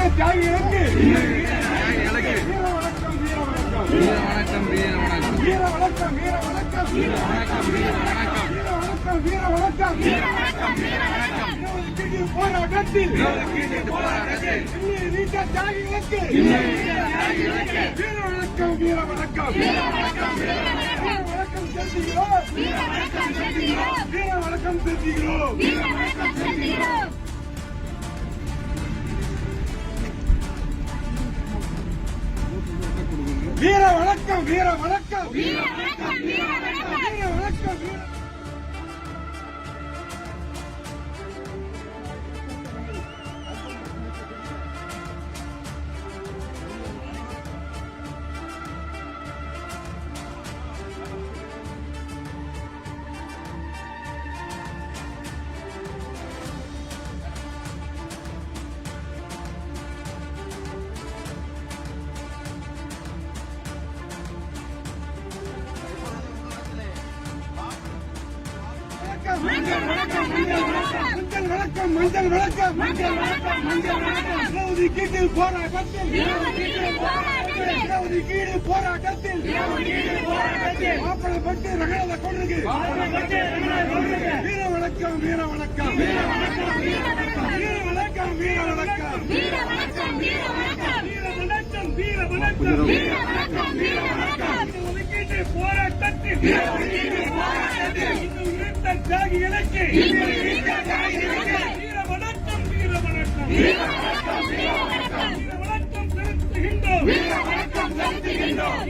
தியாகிகளுக்கு வீர வணக்கம் வீர வணக்கம் வீர வணக்கம் வீர வணக்கம் வீர வணக்கம் வீர வணக்கம் வீர வணக்கம் வீர வணக்கம் வீர வணக்கம் வீர வணக்கம் போராட்டத்தில் வீர தியாகிகளுக்கு வீர வணக்கம் வீர வணக்கம் வீர வணக்கம் செலுத்துகிறோம் வீர வணக்கம் செலுத்துகிறோம் வீர வணக்கம் வீர வணக்கம் வீர வணக்கம் வீர வணக்கம் வீர மஞ்சள் வணக்கம் மஞ்சள் வணக்கம் இடஒதுக்கீட்டு போராட்டத்தில் மாப்பிளப்பட்டு ரகணத்தை கொண்டிருக்கு வீர வணக்கம் வீர வணக்கம் வீர வணக்கம் வீர வணக்கம் வீர வணக்கம் ஒதுக்கீட்டு போராட்டத்தில் தியாகிகளுக்கு வீர வணக்கம் வீர வணக்கம் வீர வணக்கம் செலுத்துகின்றோம் வீர வணக்கம் செலுத்துகின்றோம்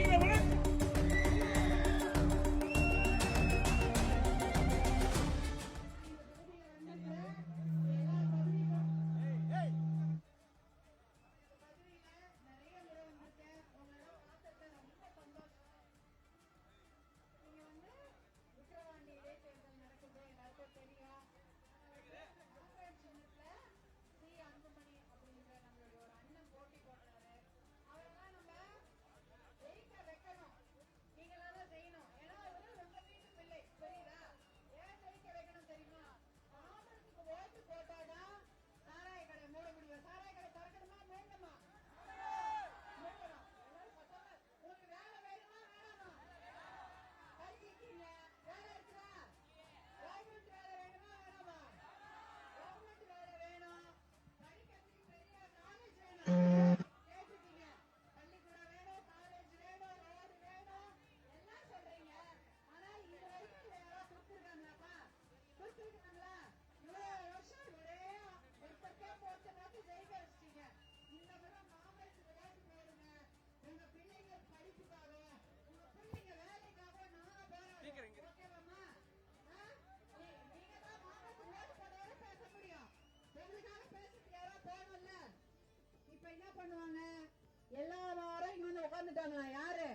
எல்லாரும் இங்க வந்து உட்காந்துட்டாங்களா? யாரு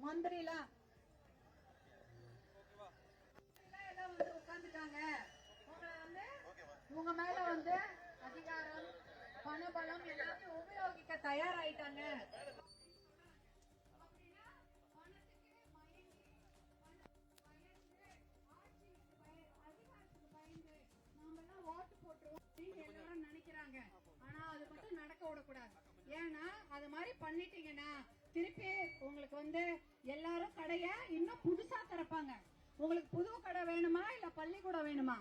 மந்திரிலாம் எல்லாம் வந்து உட்காந்துட்டாங்க. உங்களை வந்து உங்க மேல வந்து அதிகாரம் பணபலம் எல்லாத்தையும் உபயோகிக்க தயாராயிட்டாங்க. நினைக்கிறாங்க. ஆனா அது மட்டும் நடக்க விடக்கூடாது. ஏன்னா அது மாதிரி பண்ணிட்டீங்கன்னா திருப்பி உங்களுக்கு வந்து எல்லாரும் கடைய இன்னும் புதுசா திறப்பாங்க. உங்களுக்கு புது கடை வேணுமா இல்ல பள்ளிக்கூடம் வேணுமா?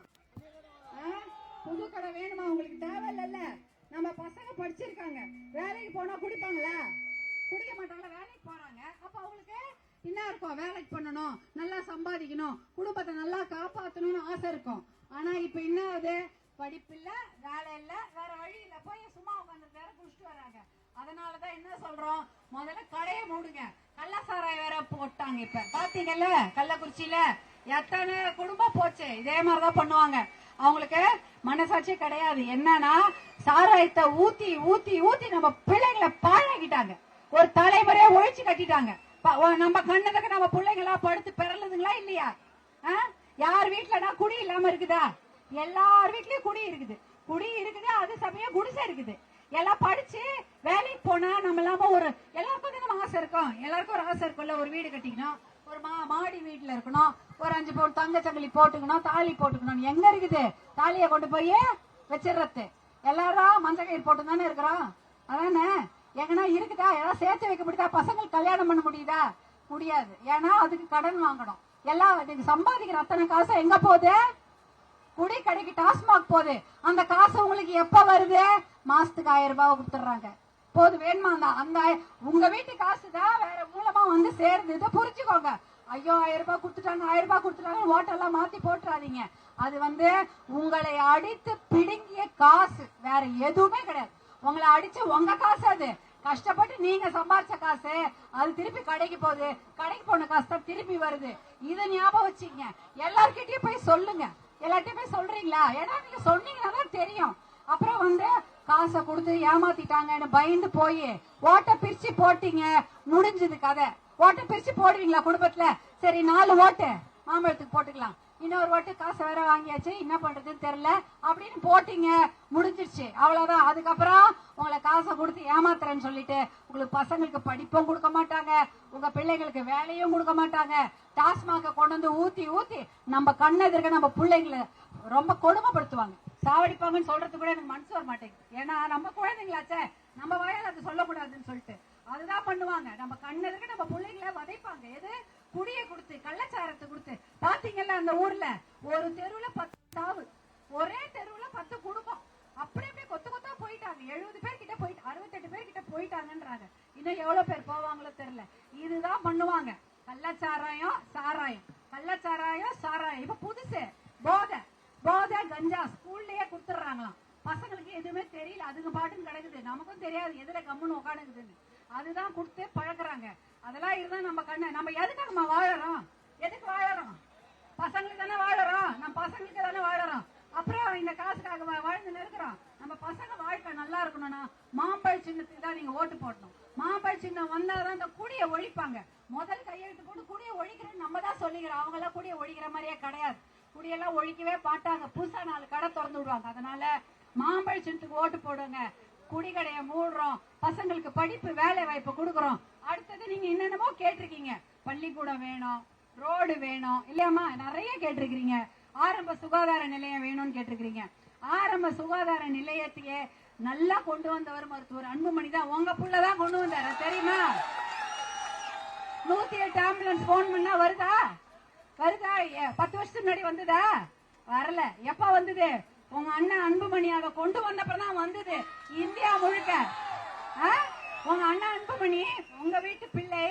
புது கடை வேணுமா? உங்களுக்கு தேவையில்ல. நம்ம பசங்க படிச்சிருக்காங்க, வேலைக்கு போனா குடிப்பாங்களா? குடிக்க மாட்டாங்களா? வேலைக்கு போறாங்க. அப்ப அவங்களுக்கு என்ன இருக்கும்? வேலைக்கு பண்ணணும், நல்லா சம்பாதிக்கணும், குடும்பத்தை நல்லா காப்பாற்றணும்னு ஆசை இருக்கும். ஆனா இப்ப என்ன ஆகுது? படிப்பு இல்ல, வேலை இல்ல, வேற வழி இல்ல, போய் சும்மா உட்காந்து வேற குடிச்சிட்டு வராங்க. அதனாலதான் என்ன சொல்றோம், முதல்ல கடையை மூடுங்க. கள்ளசாராயம் வேற போட்டாங்க. இப்ப பாத்தீங்கல்ல கள்ளக்குறிச்சியில எத்தனை குடும்பம் போச்சு. இதே மாதிரிதான் பண்ணுவாங்க. அவங்களுக்கு மனசாட்சி கிடையாது. என்னன்னா சாராயத்தை ஊத்தி ஊத்தி ஊத்தி நம்ம பிள்ளைங்களை பாழாக்கிட்டாங்க. ஒரு தலைமுறையா ஒழிச்சு கட்டிட்டாங்க. நம்ம கண்ணதுக்கு நம்ம பிள்ளைங்களா படுத்து பிறலுதுங்களா இல்லையா? யார் வீட்டுலனா குடி இல்லாம இருக்குதா? எல்லார் வீட்லயும் குடி இருக்குது. குடி இருக்குது, அது சமயம் குடிசை இருக்குது. எல்லாம் படிச்சு வேலைக்கு போனா நம்ம இல்லாம ஒரு எல்லாருக்கும் நம்ம ஆசை இருக்கும். எல்லாருக்கும் ஒரு ஆசை இருக்கும்ல, ஒரு வீடு கட்டிக்கணும், ஒரு மாடி வீட்டுல இருக்கணும், ஒரு 5 பவுன் தங்க சங்கிலி போட்டுக்கணும், தாலி போட்டுக்கணும். எங்க இருக்குது? தாலியை கொண்டு போய் வச்சிடறது. எல்லாரும் மஞ்சள் கயிறு போட்டு தானே இருக்கிறோம். அதானே? எங்கன்னா இருக்குதா? ஏதாவது சேர்த்து வைக்க முடியுதா? பசங்களுக்கு கல்யாணம் பண்ண முடியுதா? முடியாது. ஏன்னா அதுக்கு கடன் வாங்கணும். எல்லாம் நீங்க சம்பாதிக்கிற அத்தனை காசு எங்க போகுது? குடி கடைக்கு, டாஸ்மாக் போகுது. அந்த காசு உங்களுக்கு எப்ப வருது? மாசத்துக்கு 1000 ரூபாய் கொடுத்துறாங்க. போது வேணுமா? அந்த உங்க வீட்டு காசு தான் வேற மூலமா வந்து சேருது. இதை புரிஞ்சுக்கோங்க. ஐயோ 1000 ரூபாய் கொடுத்துட்டாங்க, 1000 ரூபாய் கொடுத்துட்டாங்க, ஓட்டெல்லாம் மாத்தி போட்டுறாதீங்க. அது வந்து உங்களை அடித்து பிடுங்கிய காசு, வேற எதுவுமே கிடையாது. உங்களை அடிச்சு உங்க காசு, அது கஷ்டப்பட்டு நீங்க சம்பாதிச்ச காசு, அது திருப்பி கடைக்கு போகுது. கடைக்கு போன காசு தான் திருப்பி வருது. இதை ஞாபகம் வச்சுங்க. எல்லார்கிட்டயும் போய் சொல்லுங்க. எல்லார்ட்டையும் போய் சொல்றீங்களா? ஏன்னா நீங்க சொன்னீங்கன்னா தான் தெரியும். அப்புறம் வந்து காசை கொடுத்து ஏமாத்திட்டாங்கன்னு பயந்து போய் ஓட்ட பிரிச்சு போட்டீங்க, முடிஞ்சது கதை. ஓட்ட பிரிச்சு போடுவீங்களா குடும்பத்துல? சரி 4 ஓட்டு மாம்பழத்துக்கு போட்டுக்கலாம், இன்னொரு ஓட்டு காசை வேற வாங்கியாச்சு, என்ன பண்றதுன்னு தெரியல அப்படின்னு போட்டீங்க, முடிஞ்சிருச்சு, அவ்வளவுதான். அதுக்கப்புறம் உங்களை காசை கொடுத்து ஏமாத்துறேன்னு சொல்லிட்டு உங்களுக்கு பசங்களுக்கு படிப்பும் கொடுக்க மாட்டாங்க, உங்க பிள்ளைங்களுக்கு வேலையும் கொடுக்க மாட்டாங்க. டாஸ்மாக கொண்டு வந்து ஊத்தி ஊத்தி நம்ம கண்ணெதிர்க்க நம்ம பிள்ளைங்களை ரொம்ப கொடுமைப்படுத்துவாங்க, சாவடிப்பாங்கன்னு சொல்றது கூட எனக்கு மனசு வர மாட்டேங்குது. ஏன்னா நம்ம குழந்தைங்களாச்சே, நம்ம வாயால் அது சொல்லக்கூடாதுன்னு சொல்லிட்டு அதுதான் பண்ணுவாங்க. நம்ம கண்ணெதிர்க்க நம்ம பிள்ளைங்களை வதைப்பாங்க. எது? குடியை கொடுத்து, கள்ளச்சாரத்தை கொடுத்து. பாத்தீங்கல்ல அந்த ஊர்ல ஒரு தெருவுல 10 சாவு, ஒரே தெருவுல 10 குடும்பம், அப்படி அப்படியே கொத்து கொத்தா போயிட்டாங்க. 70 பேர் கிட்ட போயிட்டு 68 பேர் கிட்ட போயிட்டாங்கன்றாங்க. இன்னும் எவ்வளவு பேர் போவாங்களோ தெரியல. இதுதான் பண்ணுவாங்க. கள்ளச்சாராயம், சாராயம், கள்ளச்சாராயம், சாராயம். இப்ப புதுசு போதை, போதை கஞ்சா ஸ்கூல்லயே கொடுத்துறாங்களாம். பசங்களுக்கு எதுவுமே தெரியல, அதுங்க பாட்டுன்னு கிடக்குது. நமக்கும் தெரியாது எதுல கம்முன்னு உட்காந்துக்குதுன்னு. அதுதான் கொடுத்து பழக்கிறாங்க. அதெல்லாம் இருந்தா நம்ம கண்ணு, நம்ம எதுக்கு நம்ம வாழறோம்? எதுக்கு வாழறோம்? பசங்களுக்கு தானே வாழறோம், நம்ம பசங்களுக்கு தானே வாழறோம். அப்புறம் இந்த காசுக்காக வாழ்ந்து இருக்கிறோம். நம்ம பசங்க வாழ்க்கை நல்லா இருக்கணும்னா மாம்பழ சின்னத்துக்கு தான் நீங்க ஓட்டு போடணும். மாம்பழ சின்னம் வந்தாதான் இந்த குடிய ஒழிப்பாங்க. முதல் கையெழுத்து போட்டு குடிய ஒழிக்கிறேன்னு நம்ம தான் சொல்லிக்கிறோம். அவங்க எல்லாம் குடிய ஒழிக்கிற மாதிரியே கிடையாது. குடியெல்லாம் ஒழிக்கவே மாட்டாங்க. புதுசா 4 கடை திறந்து விடுவாங்க. அதனால மாம்பழ சின்னத்துக்கு ஓட்டு போடுங்க. குடிக்கடையை மூடுறோம், பசங்களுக்கு படிப்பு வேலை வாய்ப்பு கொடுக்கறோம். அடுத்தது நீங்க என்னென்னமோ கேட்டிருக்கீங்க. பள்ளிக்கூடம் வேணும், ரோடு வேணும், இல்லையாமா? நிறைய கேட்டிருக்கீங்க. ஆரம்ப சுகாதார நிலையம் வேணும்னு கேட்டிருக்கீங்க. ஆரம்ப சுகாதார நிலையத்தையே நல்லா கொண்டு வந்தவர் மருத்துவர் அன்புமணி தான். உங்க புள்ளதான் கொண்டு வந்தாரு, தெரியுமா? 108 ஆம்புலன்ஸ் போன் பண்ணா வருதா? வருதா? 10 வருஷத்துக்கு முன்னாடி வந்ததா? வரல. எப்ப வந்தது? உங்க அண்ணன் அன்புமணி அதை கொண்டு வந்தப்பதான் வந்தது. இந்தியா முழுக்க உங்க அண்ணன் அன்புமணி, உங்க வீட்டு பிள்ளை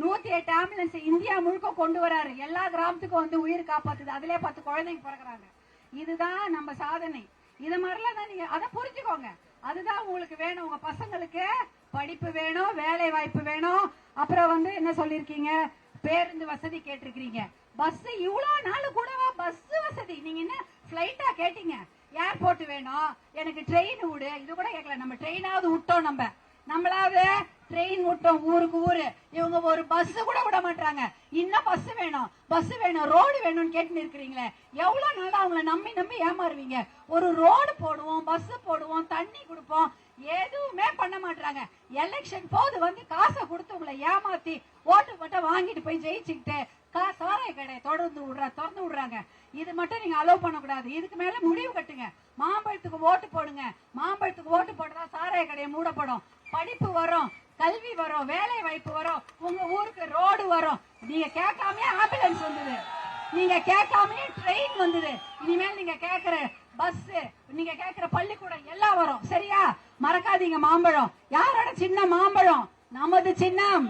108 ஆம்புலன்ஸ் இந்தியா முழுக்க கொண்டு வராரு. எல்லா கிராமத்துக்கும் வந்து உயிர் காப்பாத்துது. அதுல 10 குழந்தைங்க பிறகுறாங்க. இதுதான் நம்ம சாதனை. இது மாதிரிலாம் தான் நீங்க அதை புரிஞ்சுக்கோங்க. அதுதான் உங்களுக்கு வேணும். உங்க பசங்களுக்கு படிப்பு வேணும், வேலை வாய்ப்பு வேணும். அப்புறம் வந்து என்ன சொல்லிருக்கீங்க? பேருந்து வசதி கேட்டிருக்கீங்க. பஸ் இவ்வளவு நாள் கூடவா பஸ் வசதி? நீங்க என்ன பிளைட்டா கேட்டீங்க? ஏர்போர்ட் வேணும், எனக்கு ட்ரெயின் விடு, இது கூட கேட்கல. நம்ம ட்ரெயினாவது விட்டோம், நம்மளாவது ட்ரெயின் விட்டோம் ஊருக்கு ஊரு. இவங்க ஒரு பஸ் கூட விட மாட்டாங்க. இன்னும் பஸ் வேணும், பஸ் வேணும், ரோடு வேணும்னு கேட்டு இருக்கிறீங்களே. எவ்வளவு நாளா அவங்கள நம்பி நம்பி ஏமாறுவீங்க? ஒரு ரோடு போடுவோம், பஸ் போடுவோம், தண்ணி கொடுப்போம், எதுவுமே பண்ண மாட்டாங்க. எலெக்ஷன் போது வந்து காசை கொடுத்து உங்களை ஏமாத்தி ஓட்டு மட்டும் வாங்கிட்டு போய் ஜெயிச்சுக்கிட்டு சாராய கடையை திறந்து விடுறாங்க. இது மட்டும் நீங்க அலோவ் பண்ணக்கூடாது. இதுக்கு மேல முடிவு கட்டுங்க. மாம்பழத்துக்கு ஓட்டு போடுங்க. மாம்பழத்துக்கு ஓட்டு போட்டா சாராய கடையை மூடப்படும். படிப்பு வரும், கல்வி வரும், வேலை வாய்ப்பு வரும், உங்க ஊருக்கு ரோடு வரும். நீங்க கேட்காமே ஆம்புலன்ஸ் வந்தது, நீங்க கேட்காமே ட்ரெயின் வந்தது. இனிமேல் நீங்க கேட்கிற பஸ், நீங்க கேட்கிற பள்ளிக்கூடம் எல்லாம் வரும். சரியா? மறக்காதீங்க. மாம்பழம் யாரோட சின்னம்? மாம்பழம் நமது சின்னம்,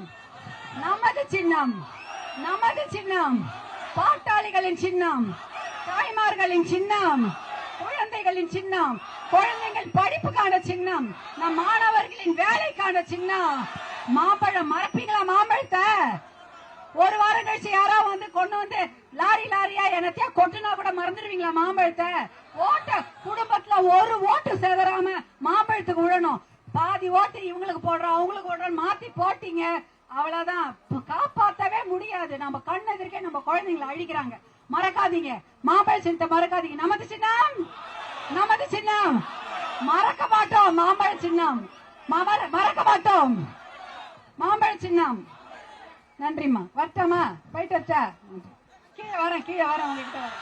நமது சின்னம், நமது சின்னம். பாட்டாளிகளின் சின்னம், தாய்மார்களின் சின்னம், குழந்தைகளின் சின்னம், குழந்தைகள் படிப்புக்கான சின்னம், நம் மாணவர்களின் வேலைக்கான சின்னம். மாம்பழம் மறப்பீங்களா? மாம்பழத்தை ஒரு வாரம் கழிச்சு யாரோ வந்து கொண்டு வந்து லாரி லாரியா என்னத்தையா கொட்டுனா கூட மறந்துடுவீங்களா மாம்பழத்தை? ஓட்ட குடும்பத்துல ஒரு ஓட்டு சேதராம மாம்பழத்துக்கு விழணும். பாதி ஓட்டு இவங்களுக்கு போடுறோம், அவங்களுக்கு போடுறோம், மாத்தி போட்டீங்க, அவ்வளவுதான். காப்பாத்தவே முடியாது. நம்ம கண் எதிர்க்கே நம்ம குழந்தைங்களை அழிக்கிறாங்க. மறக்காதீங்க, மாம்பழ சின்னத்தை மறக்காதீங்க. நமது சின்னம், நமது சின்னம், மறக்க மாட்டோம். மாம்பழ சின்னம் மறக்க மாட்டோம். மாம்பழ சின்னம். நன்றிம்மா. வரட்டாமா? போயிட்டு வச்சா கீழே வரேன், உங்ககிட்ட வரேன்.